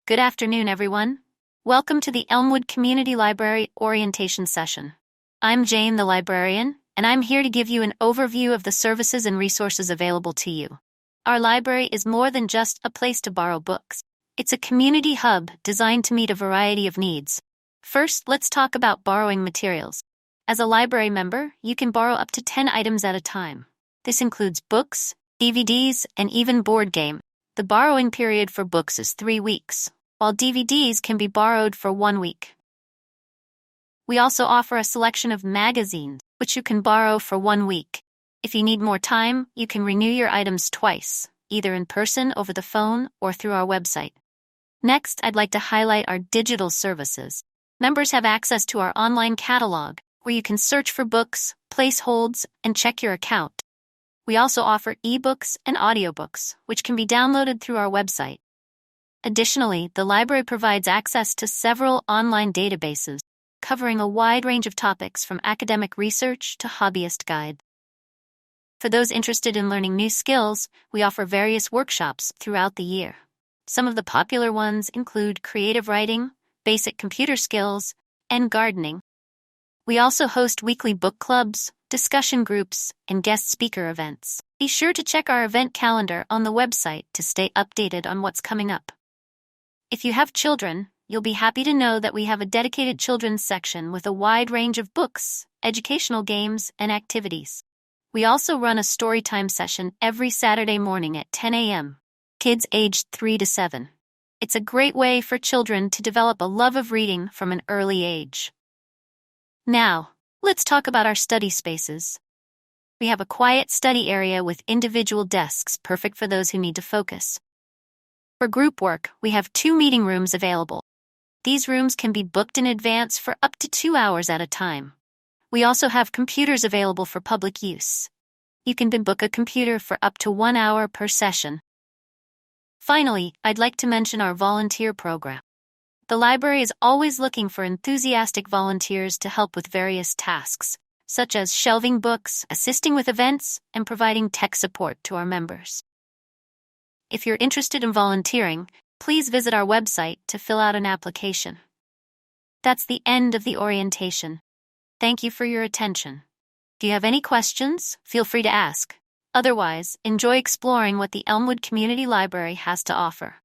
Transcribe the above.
Good afternoon, everyone. Welcome to the Elmwood Community Library Orientation Session. I'm Jane, the librarian, and I'm here to give you an overview of the services and resources available to you. Our library is more than just a place to borrow books. It's a community hub designed to meet a variety of needs. First, let's talk about borrowing materials. As a library member, you can borrow up to 10 items at a time. This includes books, DVDs, and even board game. The borrowing period for books is 3 weeks, while DVDs can be borrowed for 1 week. We also offer a selection of magazines, which you can borrow for 1 week. If you need more time, you can renew your items twice, either in person over the phone or through our website. Next, I'd like to highlight our digital services. Members have access to our online catalog, where you can search for books, place holds, and check your account. We also offer ebooks and audiobooks, which can be downloaded through our website. Additionally, the library provides access to several online databases, covering a wide range of topics from academic research to hobbyist guide. For those interested in learning new skills, we offer various workshops throughout the year. Some of the popular ones include creative writing, basic computer skills, and gardening. We also host weekly book clubs, discussion groups, and guest speaker events. Be sure to check our event calendar on the website to stay updated on what's coming up. If you have children, you'll be happy to know that we have a dedicated children's section with a wide range of books, educational games, and activities. We also run a storytime session every Saturday morning at 10 a.m. Kids aged 3 to 7. It's a great way for children to develop a love of reading from an early age. Now, let's talk about our study spaces. We have a quiet study area with individual desks perfect for those who need to focus. For group work, we have 2 meeting rooms available. These rooms can be booked in advance for up to 2 hours at a time. We also have computers available for public use. You can book a computer for up to 1 hour per session. Finally, I'd like to mention our volunteer program. The library is always looking for enthusiastic volunteers to help with various tasks, such as shelving books, assisting with events, and providing tech support to our members. If you're interested in volunteering, please visit our website to fill out an application. That's the end of the orientation. Thank you for your attention. If you have any questions, feel free to ask. Otherwise, enjoy exploring what the Elmwood Community Library has to offer.